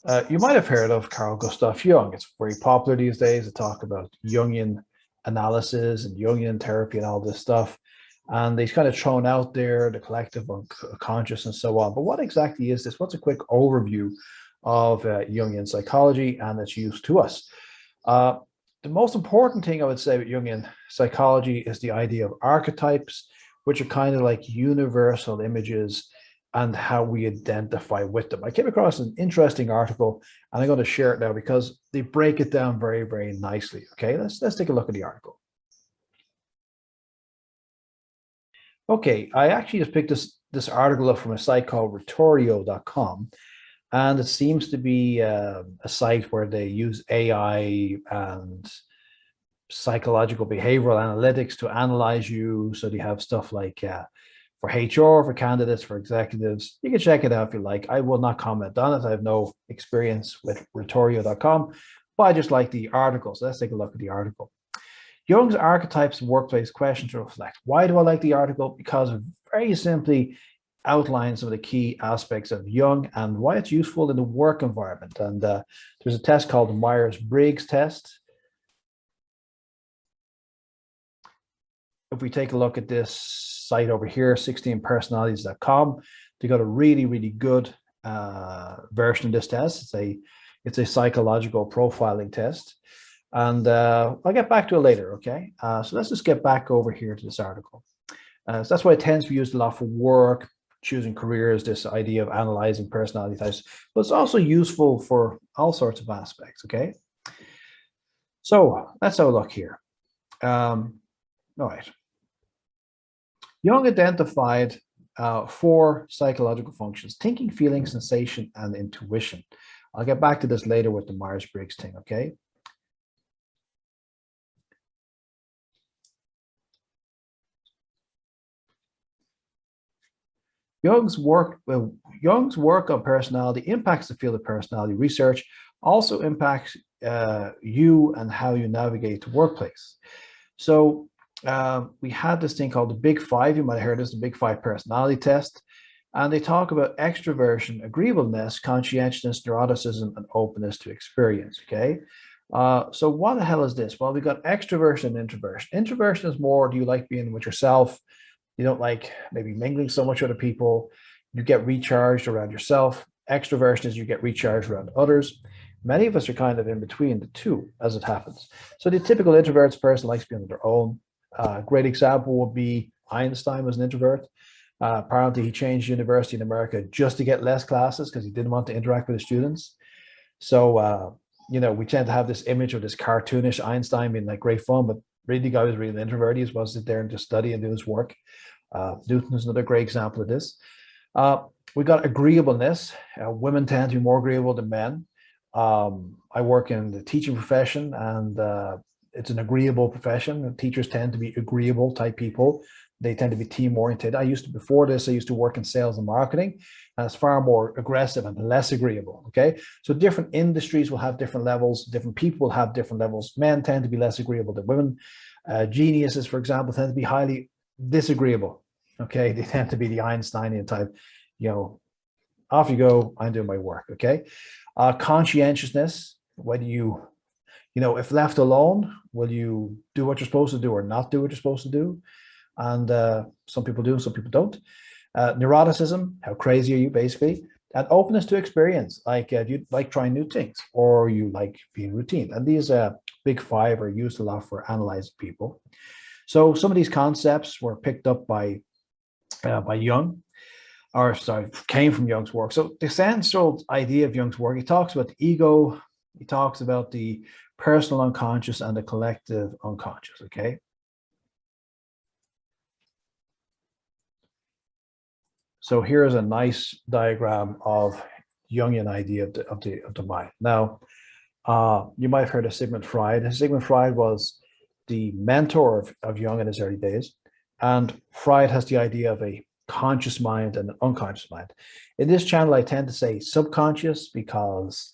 You might have heard of Carl Gustav Jung. It's very popular these days to talk about Jungian analysis and Jungian therapy and all this stuff. And they've kind of thrown out there the collective unconscious and so on. But what exactly is this? What's a quick overview of Jungian psychology and its use to us? Uh, the most important thing I would say with Jungian psychology is the idea of archetypes, which are kind of like universal images and how we identify with them. I came across an interesting article and I'm going to share it now because they break it down very, very nicely. Okay, let's take a look at the article. Okay, I actually just picked this article up from a site called Retorio.com, and it seems to be a site where they use AI and psychological behavioral analytics to analyze you. So they have stuff like for HR, for candidates, for executives. You can check it out if you like. I will not comment on it. I have no experience with Retorio.com, but I just like the article. So let's take a look at the article. Jung's Archetypes and Workplace Questions to Reflect. Why do I like the article? Because it very simply outlines some of the key aspects of Jung and why it's useful in the work environment. And there's a test called the Myers-Briggs Test. If we take a look at this site over here, 16personalities.com, they got a really, really good version of this test. It's a psychological profiling test. And I'll get back to it later, okay? So let's just get back over here to this article. So that's why it tends to be used a lot for work, choosing careers, this idea of analyzing personality types, but it's also useful for all sorts of aspects, okay? So let's have a look here. All right. Jung identified 4 psychological functions: thinking, feeling, sensation, and intuition. I'll get back to this later with the Myers-Briggs thing, okay? Jung's work on personality impacts the field of personality research, also impacts you and how you navigate the workplace. So we had this thing called the Big Five. You might have heard this, the Big Five personality test. And they talk about extroversion, agreeableness, conscientiousness, neuroticism, and openness to experience, okay? So what the hell is this? Well, we've got extroversion and introversion. Introversion is more, do you like being with yourself? You don't like maybe mingling so much with other people. You get recharged around yourself. Extroversion is you get recharged around others. Many of us are kind of in between the two as it happens. So the typical introverted person likes being on their own. A great example would be Einstein was an introvert. Apparently he changed university in America just to get less classes because he didn't want to interact with the students. So, you know, we tend to have this image of this cartoonish Einstein being like great fun, but really the guy was really an introvert. He was supposed to sit there and just study and do his work. Newton is another great example of this. We got agreeableness. Women tend to be more agreeable than men. I work in the teaching profession, and it's an agreeable profession. Teachers tend to be agreeable type people. They tend to be team oriented. Before this, I used to work in sales and marketing, and it's far more aggressive and less agreeable. Okay. So different industries will have different levels. Different people will have different levels. Men tend to be less agreeable than women. Geniuses, for example, tend to be highly disagreeable. Okay. They tend to be the Einsteinian type, you know, off you go, I'm doing my work. Okay. Conscientiousness, whether you know, if left alone, will you do what you're supposed to do or not do what you're supposed to do? And some people do, some people don't. Neuroticism, how crazy are you, basically? And openness to experience, like do you like trying new things or you like being routine? And these Big Five are used a lot for analyzing people. So some of these concepts were picked up by Jung, or sorry, came from Jung's work. So the central idea of Jung's work, he talks about the ego, he talks about the personal unconscious and the collective unconscious, okay? So here's a nice diagram of Jungian idea of the mind. Now, you might have heard of Sigmund Freud. Sigmund Freud was the mentor of Jung in his early days. And Freud has the idea of a conscious mind and an unconscious mind. In this channel, I tend to say subconscious because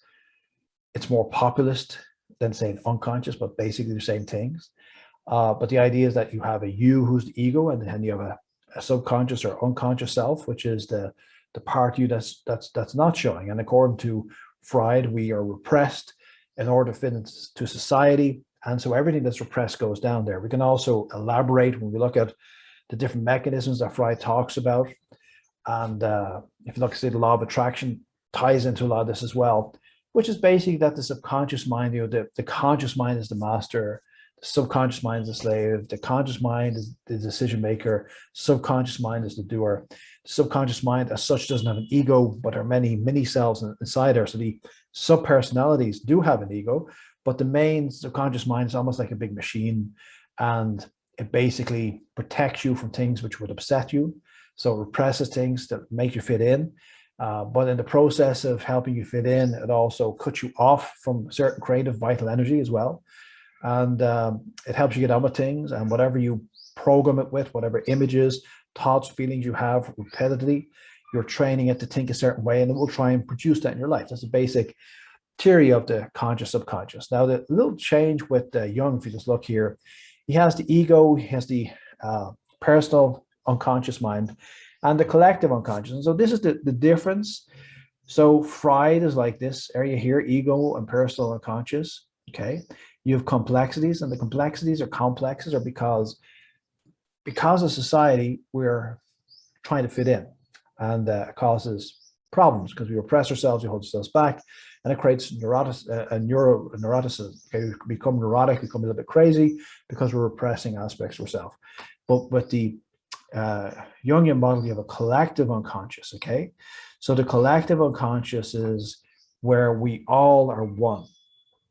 it's more populist than saying unconscious, but basically the same things. But the idea is that you have a you who's the ego, and then you have a subconscious or unconscious self, which is the part of you that's not showing. And according to Freud, we are repressed in order to fit into society. And so everything that's repressed goes down there. We can also elaborate when we look at the different mechanisms that Freud talks about. And if you look at, say, the law of attraction ties into a lot of this as well, which is basically that the subconscious mind, the conscious mind is the master, the subconscious mind is the slave, the conscious mind is the decision maker, subconscious mind is the doer. The subconscious mind as such doesn't have an ego, but there are many mini cells inside there. So the subpersonalities do have an ego, but the main subconscious mind is almost like a big machine, and it basically protects you from things which would upset you. So it represses things that make you fit in. But in the process of helping you fit in, it also cuts you off from certain creative vital energy as well. And it helps you get on with things, and whatever you program it with, whatever images, thoughts, feelings you have repetitively, you're training it to think a certain way, and it will try and produce that in your life. That's a basic theory of the conscious subconscious. Now, the little change with Jung, if you just look here, he has the ego, he has the personal unconscious mind, and the collective unconscious. And so this is the difference. So Freud is like this area here, ego and personal unconscious. Okay, you have complexities, and the complexities or complexes are because of society, we're trying to fit in, and it causes problems because we repress ourselves, we hold ourselves back, and it creates neuroticism. Okay, we become neurotic, we become a little bit crazy because we're repressing aspects of ourselves. But with the Jungian model, you have a collective unconscious. Okay, so the collective unconscious is where we all are one,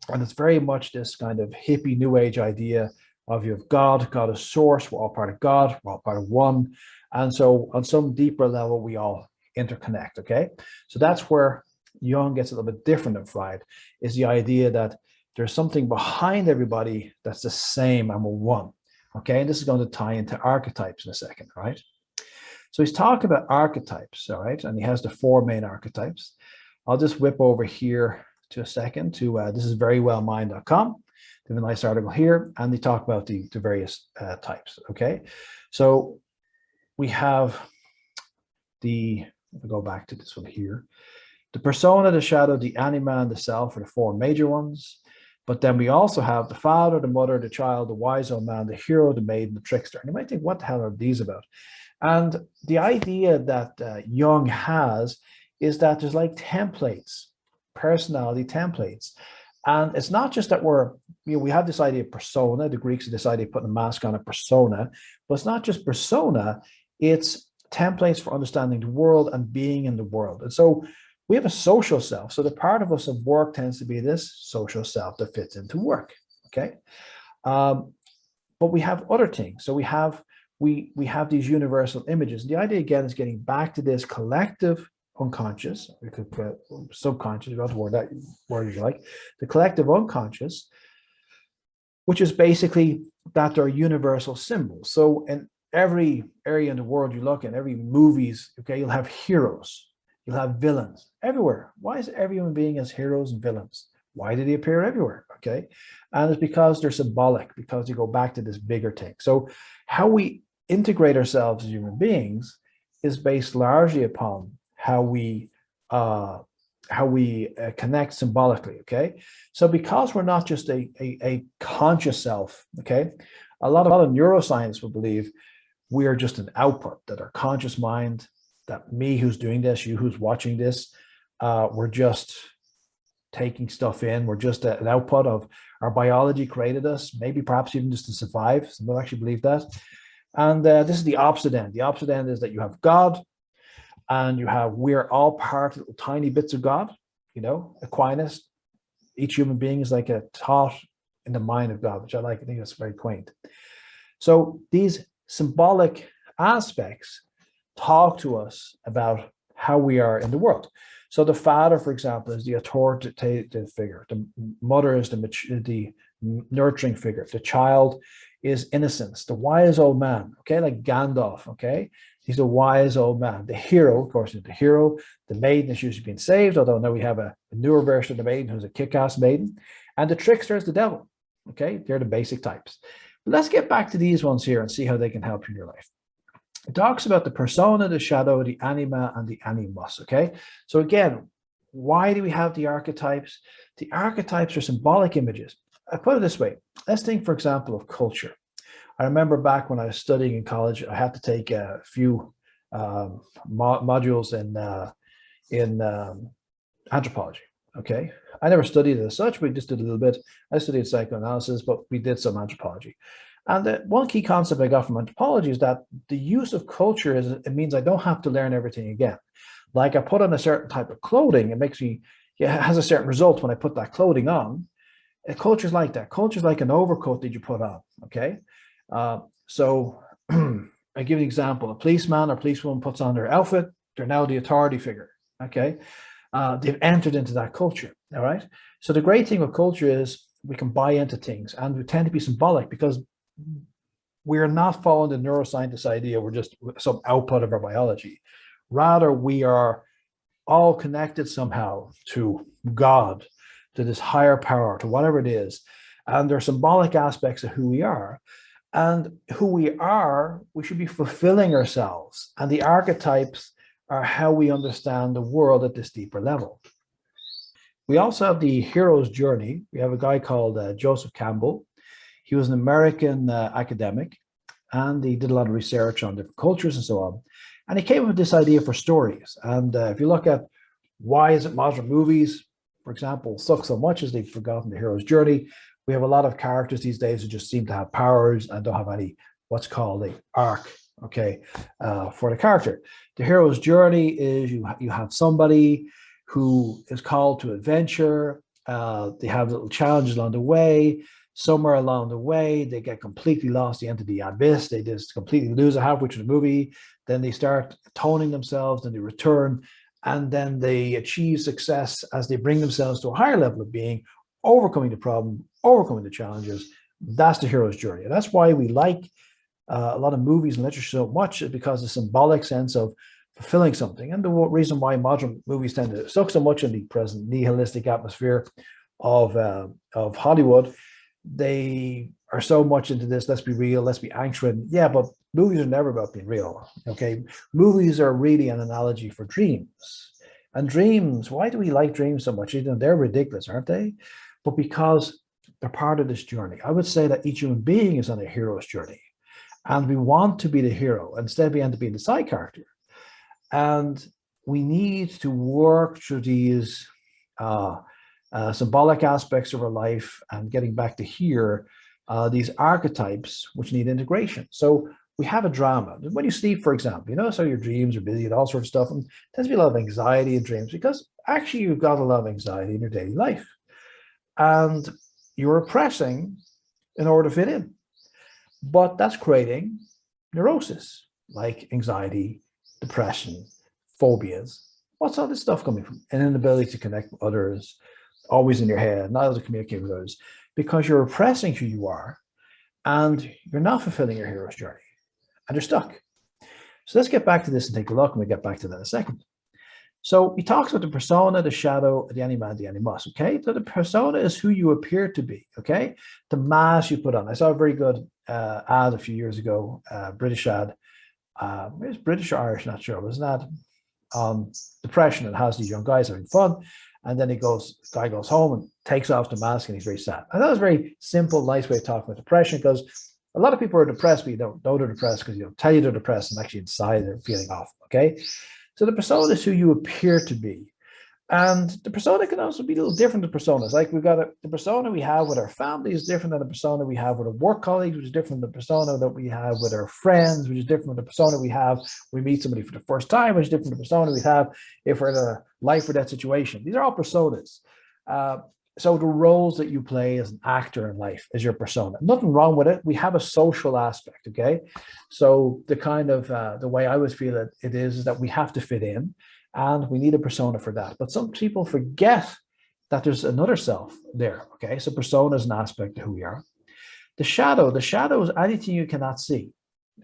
and it's very much this kind of hippie new age idea of you have God is source, we're all part of God, we're all part of one, and so on some deeper level we all interconnect. Okay, so that's where Jung gets a little bit different than Freud, is the idea that there's something behind everybody that's the same and we're one. Okay, and this is going to tie into archetypes in a second, right? So he's talking about archetypes, all right, and he has the 4 main archetypes. I'll just whip over here to a second to this is verywellmind.com. They have a nice article here, and they talk about the various types. Okay, so we have if I go back to this one here, the persona, the shadow, the anima, and the self are the 4 major ones. But then we also have the father, the mother, the child, the wise old man, the hero, the maiden, the trickster. And you might think, what the hell are these about? And the idea that Jung has is that there's like templates, personality templates. And it's not just that we have this idea of persona. The Greeks have this idea of putting a mask on a persona. But it's not just persona, it's templates for understanding the world and being in the world. And so we have a social self. So the part of us of work tends to be this social self that fits into work. Okay. But we have other things. So we have these universal images. The idea again is getting back to this collective unconscious, we could put subconscious, you got the word you like, the collective unconscious, which is basically that there are universal symbols. So in every area in the world you look in, every movies, okay, you'll have heroes, you'll have villains everywhere. Why is every human being has heroes and villains? Why do they appear everywhere? Okay, and it's because they're symbolic, because you go back to this bigger thing. So how we integrate ourselves as human beings is based largely upon how we connect symbolically. Okay, so because we're not just a conscious self, okay, a lot of neuroscience will believe we are just an output, that our conscious mind, that me who's doing this, you who's watching this, we're just taking stuff in. We're just an output of our biology created us, maybe perhaps even just to survive. Some people actually believe that. And this is the opposite end. The opposite end is that you have God, and we're all part of tiny bits of God, you know, Aquinas. Each human being is like a thought in the mind of God, which I like. I think that's very quaint. So these symbolic aspects talk to us about how we are in the world. So the father, for example, is the authoritative figure. The mother is the nurturing figure. The child is innocence. The wise old man, okay, like Gandalf, okay? He's a wise old man. The hero, of course, is the hero. The maiden is usually being saved, although now we have a newer version of the maiden who's a kick-ass maiden. And the trickster is the devil, okay? They're the basic types. But let's get back to these ones here and see how they can help you in your life. It talks about the persona, the shadow, the anima, and the animus, okay? So again, why do we have the archetypes? The archetypes are symbolic images. I put it this way. Let's think, for example, of culture. I remember back when I was studying in college, I had to take a few modules in anthropology. Okay, I never studied it as such. We just did a little bit. I studied psychoanalysis, but we did some anthropology. And one key concept I got from anthropology is that the use of culture is, it means I don't have to learn everything again. Like I put on a certain type of clothing, it makes me, yeah, it has a certain result when I put that clothing on. Culture is like that. Culture is like an overcoat that you put on. Okay, so I give you an example. A policeman or policewoman puts on their outfit. They're now the authority figure. Okay, they've entered into that culture. All right. So the great thing with culture is we can buy into things, and we tend to be symbolic because we're not following the neuroscientist idea. We're just some output of our biology. Rather, we are all connected somehow to God, to this higher power, to whatever it is. And there are symbolic aspects of who we are. And who we are, we should be fulfilling ourselves. And the archetypes are how we understand the world at this deeper level. We also have the hero's journey. We have a guy called Joseph Campbell. He was an American academic, and he did a lot of research on different cultures and so on. And he came up with this idea for stories. And if you look at why is it modern movies, for example, suck so much as they've forgotten the hero's journey. We have a lot of characters these days who just seem to have powers and don't have any what's called a arc, okay, for the character. The hero's journey is you have somebody who is called to adventure. They have little challenges along the way. Somewhere along the way, they get completely lost. They enter the abyss. They just completely lose it halfway through the movie. Then they start toning themselves. Then they return. And then they achieve success as they bring themselves to a higher level of being, overcoming the problem, overcoming the challenges. That's the hero's journey. And that's why we like a lot of movies and literature so much, is because the symbolic sense of fulfilling something. And the reason why modern movies tend to suck so much in the present nihilistic atmosphere of Hollywood, they are so much into this, let's be real, let's be angst-ridden. Yeah, but movies are never about being real, okay? Movies are really an analogy for dreams. And dreams, why do we like dreams so much? They're ridiculous, aren't they? But because they're part of this journey. I would say that each human being is on a hero's journey. And we want to be the hero. Instead, we end up being the side character. And we need to work through these symbolic aspects of our life and getting back to here, these archetypes which need integration. So we have a drama. When you sleep, for example, you notice how your dreams are busy and all sorts of stuff, and there tends to be a lot of anxiety in dreams because actually you've got a lot of anxiety in your daily life. And you're repressing in order to fit in. But that's creating neurosis, like anxiety, depression, phobias. What's all this stuff coming from? An inability to connect with others, always in your head, not able to communicate with others, because you're repressing who you are and you're not fulfilling your hero's journey and you're stuck. So let's get back to this and take a look, and we'll get back to that in a second. So he talks about the persona, the shadow, the animus, the animus, okay? So the persona is who you appear to be, okay? The mask you put on. I saw a very good ad a few years ago, British ad. It was British or Irish, not sure. It was an ad on depression. It has these young guys having fun. And then the guy goes home and takes off the mask and he's very sad. And that was a very simple, nice way of talking about depression, because a lot of people are depressed, but you don't know they're depressed because you don't tell you they're depressed, and actually inside they're feeling awful, okay? So the persona is who you appear to be. And the persona can also be a little different to personas. Like we've got the persona we have with our family is different than the persona we have with our work colleagues, which is different than the persona that we have with our friends, which is different than the persona we have when we meet somebody for the first time, which is different than the persona we have if we're in a life or death situation. These are all personas. So the roles that you play as an actor in life is your persona. Nothing wrong with it. We have a social aspect, okay? So the kind of, the way I would feel it is that we have to fit in, and we need a persona for that. But some people forget that there's another self there, okay? So persona is an aspect of who we are. The shadow is anything you cannot see,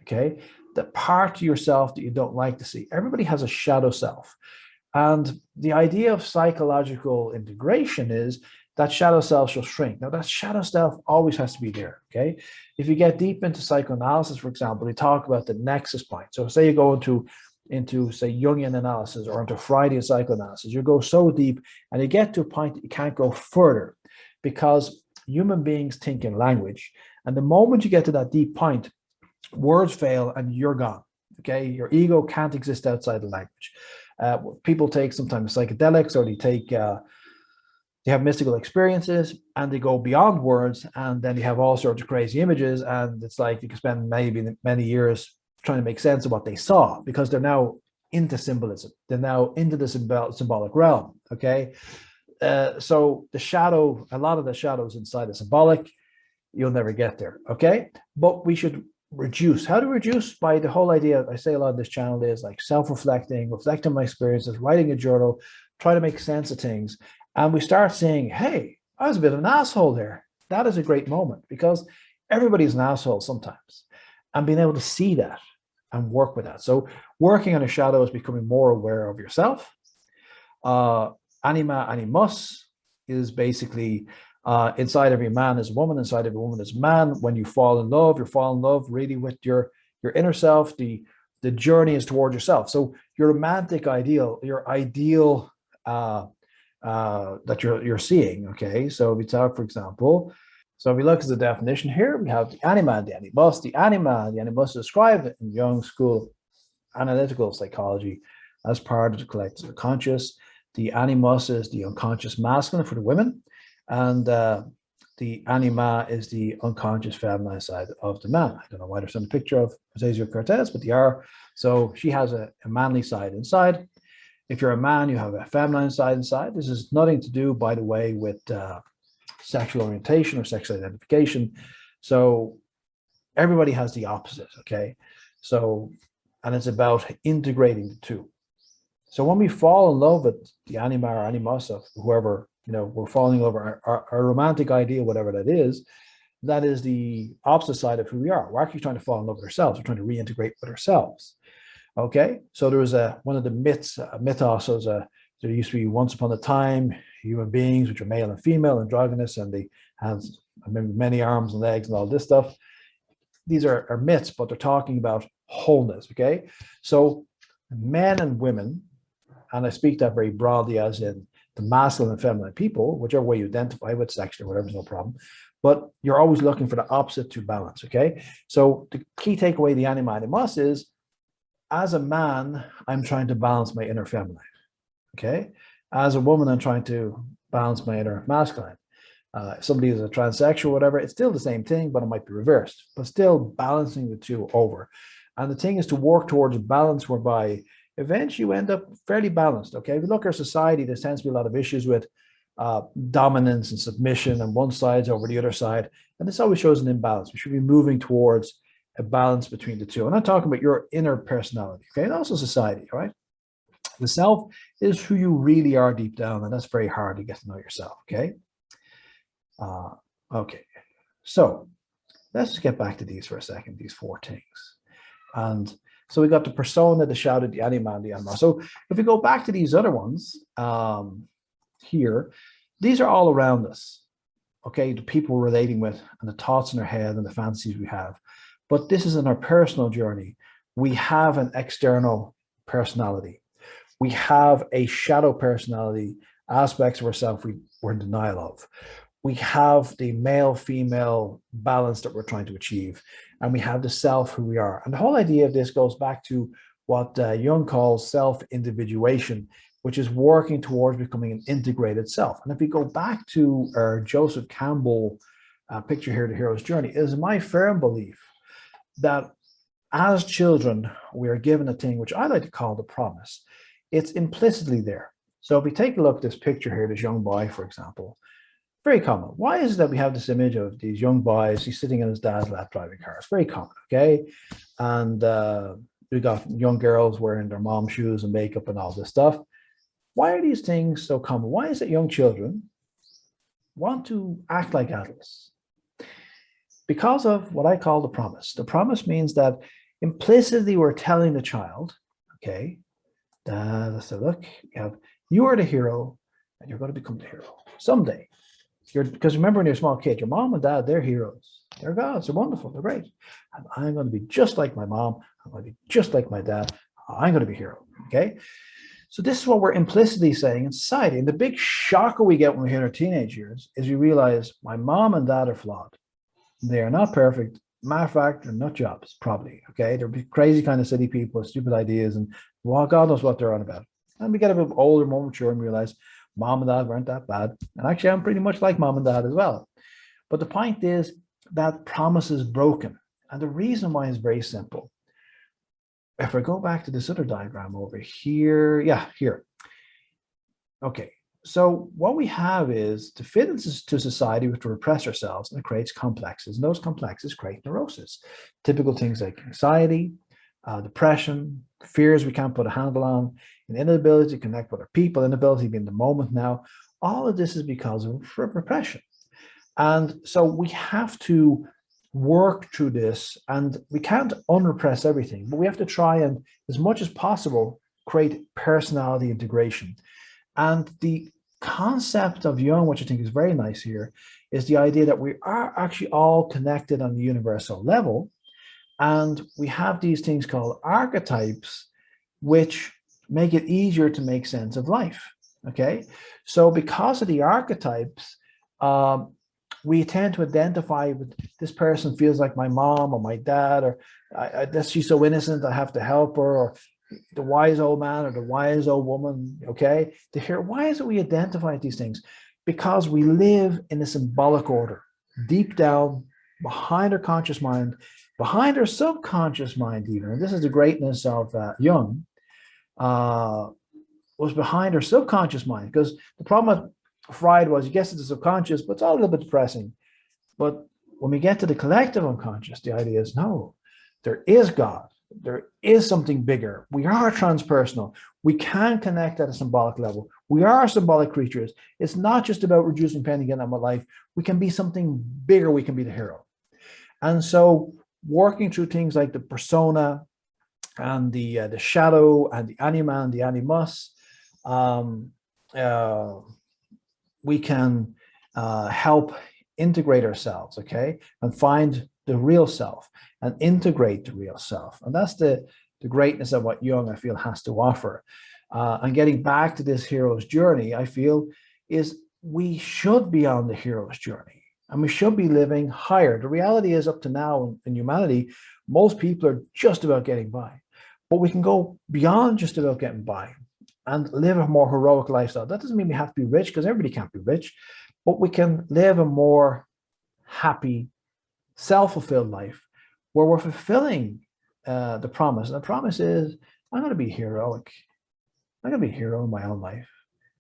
okay? The part of yourself that you don't like to see. Everybody has a shadow self. And the idea of psychological integration is that shadow self shall shrink. Now, that shadow self always has to be there, okay? If you get deep into psychoanalysis, for example, they talk about the nexus point. So say you go into into, say, Jungian analysis or into Freudian psychoanalysis. You go so deep and you get to a point that you can't go further because human beings think in language. And the moment you get to that deep point, words fail and you're gone. Okay, your ego can't exist outside the language. People take sometimes psychedelics, or they have mystical experiences and they go beyond words, and then you have all sorts of crazy images, and it's like you can spend maybe many years trying to make sense of what they saw because they're now into symbolism. They're now into the symbolic realm. Okay, so the shadow, a lot of the shadows inside the symbolic, you'll never get there. Okay, but we should reduce. How to reduce? By the whole idea, I say a lot of this channel is like self-reflecting, reflecting my experiences, writing a journal, try to make sense of things. And we start saying, hey, I was a bit of an asshole there. That is a great moment because everybody's an asshole sometimes. And being able to see that and work with that. So working on a shadow is becoming more aware of yourself. Anima, animus is basically inside every man is a woman, inside every woman is a man. When you fall in love, you fall in love really with your inner self. The journey is toward yourself. So your romantic ideal, your ideal that you're seeing. Okay, so we talk, for example, so if we look at the definition here, we have the anima and the animus. The anima and the animus is described in Jung's school analytical psychology as part of the collective conscious. The animus is the unconscious masculine for the women, and the anima is the unconscious feminine side of the man. I don't know why there's a picture of Ocasio-Cortez, but they are. So she has a manly side inside. If you're a man, you have a feminine side inside. This is nothing to do, by the way, with sexual orientation or sexual identification. So everybody has the opposite, okay? So, and it's about integrating the two. So when we fall in love with the anima or animus of whoever, we're falling over our romantic ideal, whatever that is the opposite side of who we are. We're actually trying to fall in love with ourselves. We're trying to reintegrate with ourselves. Okay, so there was one of the mythos was there used to be once upon a time human beings which are male and female, androgynous, and they have many arms and legs and all this stuff. These are myths, but they're talking about wholeness. Okay, so men and women, and I speak that very broadly as in the masculine and feminine people, whichever way you identify with, sexually or whatever, is no problem. But you're always looking for the opposite to balance. Okay, so the key takeaway, the anima animus, is as a man, I'm trying to balance my inner feminine. Okay, as a woman, I'm trying to balance my inner masculine. If somebody is a transsexual, whatever, it's still the same thing, but it might be reversed, but still balancing the two over. And the thing is to work towards a balance whereby eventually you end up fairly balanced. Okay, if you look at our society, there tends to be a lot of issues with dominance and submission, and one side's over the other side, and this always shows an imbalance. We should be moving towards a balance between the two. I'm not talking about your inner personality, okay, and also society, all right? The self is who you really are deep down, and that's very hard to get to know yourself, okay? Okay, so let's just get back to these for a second, these four things. And so we got the persona, the shadow, the anima, and the anima. So if we go back to these other ones here, these are all around us, okay? The people we're relating with, and the thoughts in our head, and the fantasies we have. But this is in our personal journey. We have an external personality. We have a shadow personality, aspects of ourselves we're in denial of. We have the male-female balance that we're trying to achieve. And we have the self, who we are. And the whole idea of this goes back to what Jung calls self-individuation, which is working towards becoming an integrated self. And if we go back to our Joseph Campbell picture here, The Hero's Journey, it is my firm belief that as children, we are given a thing which I like to call the promise. It's implicitly there. So if we take a look at this picture here, this young boy, for example, very common. Why is it that we have this image of these young boys, he's sitting in his dad's lap driving cars? Very common, okay? And we got young girls wearing their mom shoes and makeup and all this stuff. Why are these things so common? Why is it young children want to act like adults? Because of what I call the promise. The promise means that implicitly we're telling the child, okay, let's have a look. You are the hero, and you're going to become the hero someday. Because remember, when you're a small kid, your mom and dad, they're heroes. They're gods. They're wonderful. They're great. And I'm going to be just like my mom. I'm going to be just like my dad. I'm going to be a hero. Okay. So this is what we're implicitly saying in society. And the big shocker we get when we hit our teenage years is we realize my mom and dad are flawed. They are not perfect. Matter of fact, they're nut jobs, probably. Okay. They're crazy kind of silly people with stupid ideas, and well, God knows what they're on about. And we get a bit older, more mature, and realize mom and dad weren't that bad. And actually, I'm pretty much like mom and dad as well. But the point is that promise is broken. And the reason why is very simple. If I go back to this other diagram over here, yeah, here. Okay, so what we have is to fit into society, we have to repress ourselves, and it creates complexes. And those complexes create neurosis. Typical things like anxiety, depression, fears we can't put a handle on, an inability to connect with other people, inability to be in the moment now. All of this is because of repression. And so we have to work through this, and we can't unrepress everything, but we have to try and, as much as possible, create personality integration. And the concept of Jung, which I think is very nice here, is the idea that we are actually all connected on the universal level. And we have these things called archetypes, which make it easier to make sense of life. Okay. So because of the archetypes, we tend to identify with this person feels like my mom or my dad, or she's so innocent, I have to help her, or the wise old man or the wise old woman. Okay. To hear, why is it we identify with these things? Because we live in a symbolic order, deep down behind our conscious mind, behind our subconscious mind even. And this is the greatness of Jung, was behind our subconscious mind. Because the problem with Freud was, yes, it's the subconscious, but it's all a little bit depressing. But when we get to the collective unconscious, the idea is, no, there is God. There is something bigger. We are transpersonal. We can connect at a symbolic level. We are symbolic creatures. It's not just about reducing pain and getting on with life. We can be something bigger. We can be the hero. And so working through things like the persona and the shadow and the anima and the animus, we can help integrate ourselves, okay, and find the real self and integrate the real self. And that's the greatness of what Jung, I feel, has to offer. And getting back to this hero's journey, I feel, is we should be on the hero's journey, and we should be living higher. The reality is, up to now in humanity, most people are just about getting by. But we can go beyond just about getting by and live a more heroic lifestyle. That doesn't mean we have to be rich, because everybody can't be rich, but we can live a more happy, self-fulfilled life where we're fulfilling the promise. And the promise is, I'm going to be heroic. I'm going to be a hero in my own life.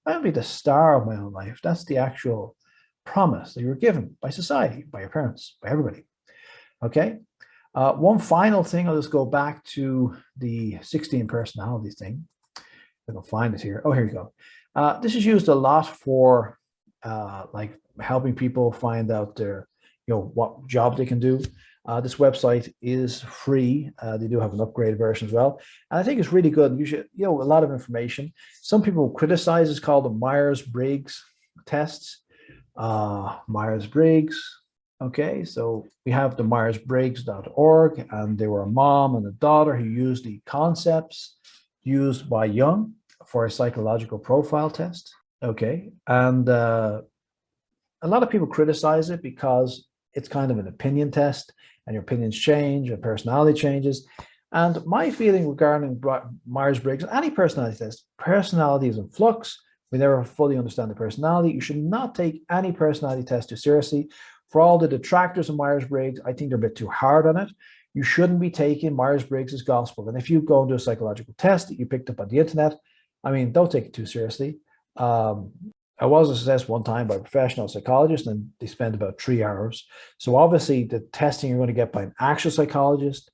I'm going to be the star of my own life. That's the actual promise that you were given by society, by your parents, by everybody. Okay. One final thing, I'll just go back to the 16 personalities thing. I can find it here. Oh, here you go. This is used a lot for like helping people find out their, what job they can do. This website is free. They do have an upgraded version as well. And I think it's really good. You should, a lot of information. Some people criticize it's called the Myers-Briggs Tests. Myers-Briggs. Okay, so we have the Myers-Briggs.org, and they were a mom and a daughter who used the concepts used by Jung for a psychological profile test. Okay, and a lot of people criticize it because it's kind of an opinion test, and your opinions change, your personality changes. And my feeling regarding Myers-Briggs, any personality test, personality is in flux. We never fully understand the personality. You should not take any personality test too seriously. For all the detractors of Myers-Briggs, I think they're a bit too hard on it. You shouldn't be taking Myers-Briggs as gospel. And if you go and do a psychological test that you picked up on the internet, I mean, don't take it too seriously. I was assessed one time by a professional psychologist, and they spent about 3 hours. So obviously the testing you're going to get by an actual psychologist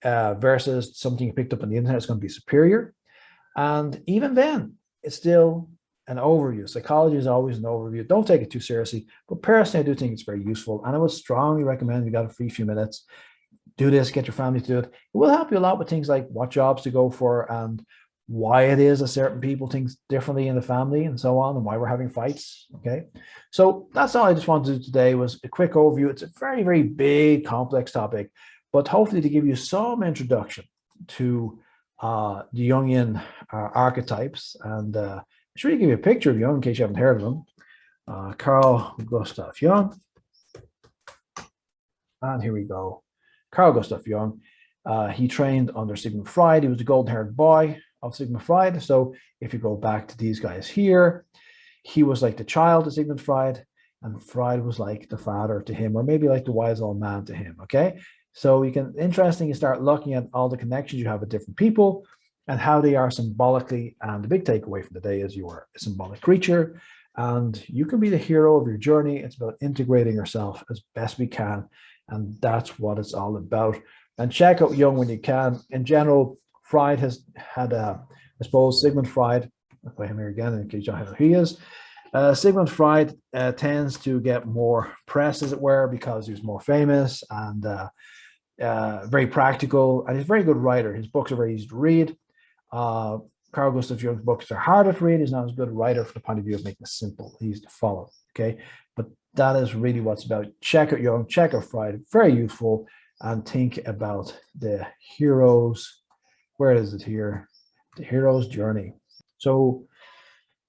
versus something you picked up on the internet is going to be superior. And even then, it's still an overview. Psychology is always an overview. Don't take it too seriously. But personally, I do think it's very useful. And I would strongly recommend, if you got a free few minutes, do this, get your family to do it. It will help you a lot with things like what jobs to go for and why it is that certain people think differently in the family and so on, and why we're having fights. Okay. So that's all I just wanted to do today, was a quick overview. It's a very, very big, complex topic, but hopefully to give you some introduction to the Jungian archetypes. And I'm sure you give you a picture of Jung in case you haven't heard of him. Carl Gustav Jung. And here we go. Carl Gustav Jung. He trained under Sigmund Freud. He was the golden-haired boy of Sigmund Freud. So if you go back to these guys here, he was like the child of Sigmund Freud, and Freud was like the father to him, or maybe like the wise old man to him. Okay. So you start looking at all the connections you have with different people and how they are symbolically. And the big takeaway from the day is you are a symbolic creature and you can be the hero of your journey. It's about integrating yourself as best we can. And that's what it's all about. And check out Jung when you can. In general, Freud has had, I suppose, Sigmund Freud, I'll play him here again in case you don't know who he is. Sigmund Freud tends to get more press, as it were, because he was more famous and very practical, and he's a very good writer. His books are very easy to read. Carl Gustav Jung's books are harder to read. He's not as good a writer from the point of view of making it simple, easy to follow. Okay, but that is really what's about. Check out Jung, check out Freud, very useful, and think about the heroes. Where is it here? The hero's journey. So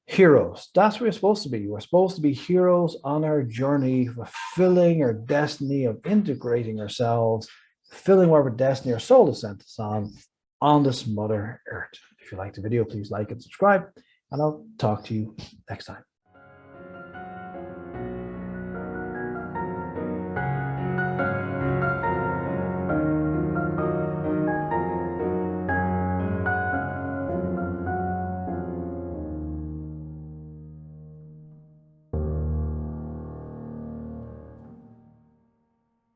heroes, that's what we're supposed to be. We're supposed to be heroes on our journey, fulfilling our destiny of integrating ourselves, fulfilling whatever destiny our soul has sent us on this Mother Earth. If you liked the video, please like and subscribe, and I'll talk to you next time.